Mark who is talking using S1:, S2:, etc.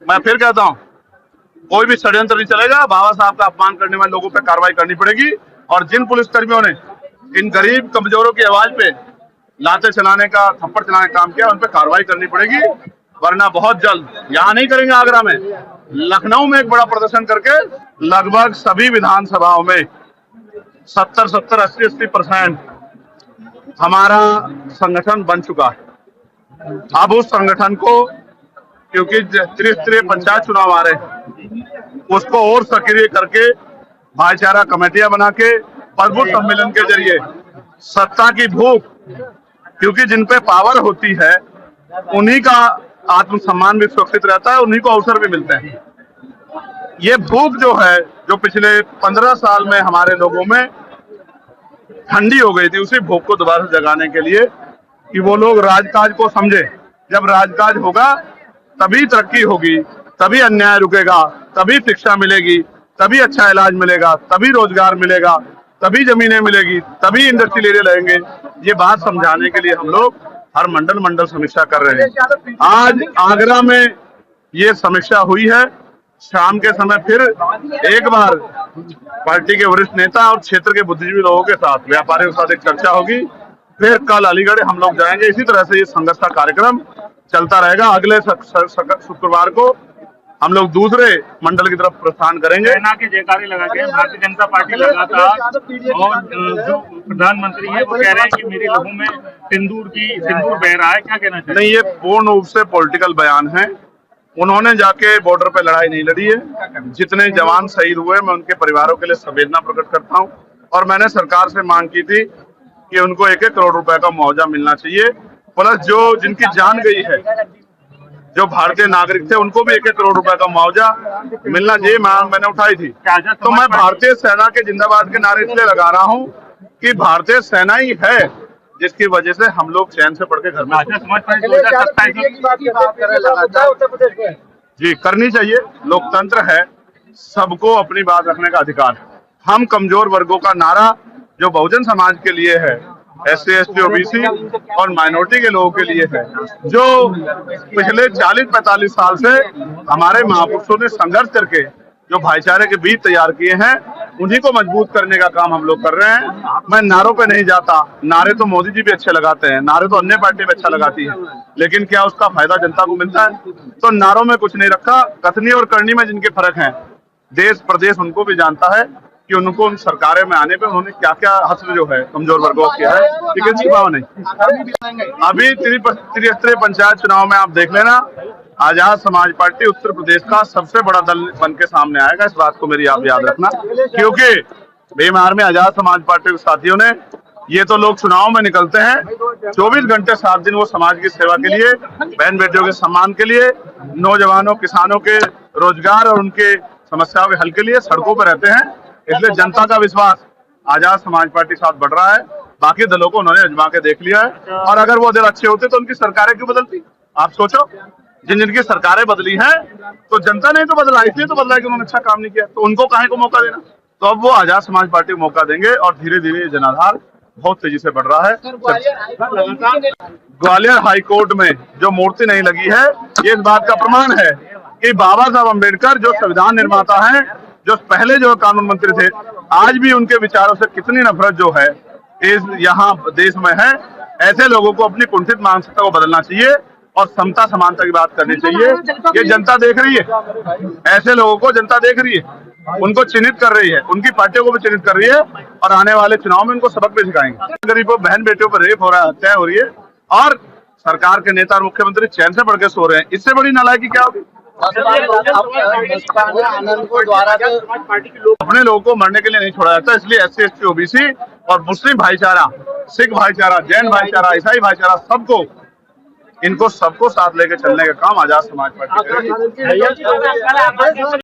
S1: मैं फिर कहता हूँ, कोई भी षड्यंत्र नहीं चलेगा। बाबा साहब का अपमान करने वाले लोगों पे कार्रवाई करनी पड़ेगी। और जिन पुलिसकर्मियों ने इन गरीब कमजोरों की आवाज पे लाते चलाने का, थप्पड़ चलाने का काम किया, उन पे कार्रवाई करनी पड़ेगी। वरना बहुत जल्द, यहाँ नहीं करेंगे आगरा में, लखनऊ में एक बड़ा प्रदर्शन करके लगभग सभी विधानसभाओं में 70, 80% हमारा संगठन बन चुका है। अब उस संगठन को, क्योंकि त्रिस्तरीय पंचायत चुनाव आ रहे हैं, उसको और सक्रिय करके भाईचारा कमेटियां बना के प्रभु सम्मेलन के जरिए सत्ता की भूख, क्योंकि जिन पे पावर होती है उन्हीं का आत्मसम्मान भी सुरक्षित रहता है, उन्हीं को अवसर भी मिलते हैं। ये भूख जो है, जो पिछले 15 साल में हमारे लोगों में ठंडी हो गई थी, उसी भूख को दोबारा जगाने के लिए कि वो लोग राजकाज को समझे। जब राजकाज होगा तभी तरक्की होगी, तभी अन्याय रुकेगा, तभी शिक्षा मिलेगी, तभी अच्छा इलाज मिलेगा, तभी रोजगार मिलेगा, तभी जमीनें मिलेगी, तभी इंडस्ट्रियल एरिया लगेंगे। ये बात समझाने के लिए हम लोग हर मंडल समीक्षा कर रहे हैं। आज आगरा में ये समीक्षा हुई है। शाम के समय फिर एक बार पार्टी के वरिष्ठ नेता और क्षेत्र के बुद्धिजीवी लोगों के साथ, व्यापारियों के साथ एक चर्चा होगी। फिर कल अलीगढ़ हम लोग जाएंगे। इसी तरह से ये संघर्ष का कार्यक्रम चलता रहेगा। अगले शुक्रवार को हम लोग दूसरे मंडल की तरफ प्रस्थान करेंगे।
S2: सेना के जयकारे लगा के भारतीय जनता पार्टी लगातार, और जो प्रधानमंत्री है वो कह रहे हैं कि मेरे लोगों में सिंदूर बह रहा है, क्या कहना चाहिए?
S1: नहीं, ये पूर्ण रूप से पॉलिटिकल बयान है। उन्होंने जाके बॉर्डर पे लड़ाई नहीं लड़ी है। जितने जवान शहीद हुए, मैं उनके परिवारों के लिए संवेदना प्रकट करता हूँ। और मैंने सरकार से मांग की थी कि उनको 1-1 करोड़ रुपए का मुआवजा मिलना चाहिए। प्लस जो जिनकी जान गई है, जो भारतीय नागरिक थे, उनको भी 1-1 करोड़ रुपए का मुआवजा मिलना चाहिए। मांग मैंने उठाई थी। तो मैं भारतीय सेना के जिंदाबाद के नारे इसलिए लगा रहा हूँ कि भारतीय सेना ही है जिसकी वजह से हम लोग चैन से पढ़ के घर में जी करनी चाहिए। लोकतंत्र है, सबको अपनी बात रखने का अधिकार है। हम कमजोर वर्गों का नारा जो बहुजन समाज के लिए है, SC, ST, OBC और माइनॉरिटी के लोगों के लिए है, जो पिछले 40-45 साल से हमारे महापुरुषों ने संघर्ष करके जो भाईचारे के बीज तैयार किए हैं, उन्हीं को मजबूत करने का काम हम लोग कर रहे हैं। मैं नारों पे नहीं जाता। नारे तो मोदी जी भी अच्छे लगाते हैं, नारे तो अन्य पार्टी भी अच्छा लगाती है, लेकिन क्या उसका फायदा जनता को मिलता है? तो नारों में कुछ नहीं रखा। कथनी और करनी में जिनके फर्क हैं, देश प्रदेश उनको भी जानता है कि उनको उन सरकारें में आने पे उन्होंने क्या क्या हासिल जो है कमजोर वर्गों को किया है, लेकिन छिपावा नहीं। अभी त्रिस्तरीय पंचायत चुनाव में आप देख लेना, आजाद समाज पार्टी उत्तर प्रदेश का सबसे बड़ा दल बन के सामने आएगा। इस बात को मेरी आप याद रखना, क्योंकि बेमार में आजाद समाज पार्टी के साथियों ने, ये तो लोग चुनाव में निकलते हैं 24 घंटे 7 दिन, वो समाज की सेवा के लिए, बहन बेटियों के सम्मान के लिए, नौजवानों किसानों के रोजगार और उनके समस्याओं के हल के लिए सड़कों पर रहते हैं। इसलिए जनता का विश्वास आजाद समाज पार्टी के साथ बढ़ रहा है। बाकी दलों को उन्होंने आजमा के देख लिया है, और अगर वो दल अच्छे होते तो उनकी सरकारें क्यों बदलती? आप सोचो, जिनकी सरकारें बदली हैं तो जनता ने तो बदला, इसलिए तो बदला कि उन्होंने अच्छा काम नहीं किया, तो उनको काहे को मौका देना? तो अब वो आजाद समाज पार्टी को मौका देंगे, और धीरे धीरे जनाधार बहुत तेजी से बढ़ रहा है। ग्वालियर हाईकोर्ट में जो मूर्ति नहीं लगी है, ये इस बात का प्रमाण है कि बाबा साहब अम्बेडकर जो संविधान निर्माता हैं, जो पहले जो कानून मंत्री थे, आज भी उनके विचारों से कितनी नफरत जो है यहाँ देश में है। ऐसे लोगों को अपनी कुंठित मानसिकता को बदलना चाहिए और समता समानता की बात करनी चाहिए। ये जनता देख रही है, ऐसे लोगों को जनता देख रही है, उनको चिन्हित कर रही है, उनकी पार्टियों को भी चिन्हित कर रही है, और आने वाले चुनाव में उनको सबक भी सिखाएंगे। गरीबों बहन बेटियों पर रेप हो रहा है, हत्या हो रही है, और सरकार के नेता और मुख्यमंत्री चैन से पढ़ के सो रहे हैं। इससे बड़ी नालायकी क्या होगी? अपने लोगों को मरने के लिए नहीं छोड़ा जाता, इसलिए SC, ST, OBC और मुस्लिम भाईचारा, सिख भाईचारा, जैन भाईचारा, ईसाई भाईचारा, सबको साथ लेके चलने का काम आजाद समाज पार्टी करेगी।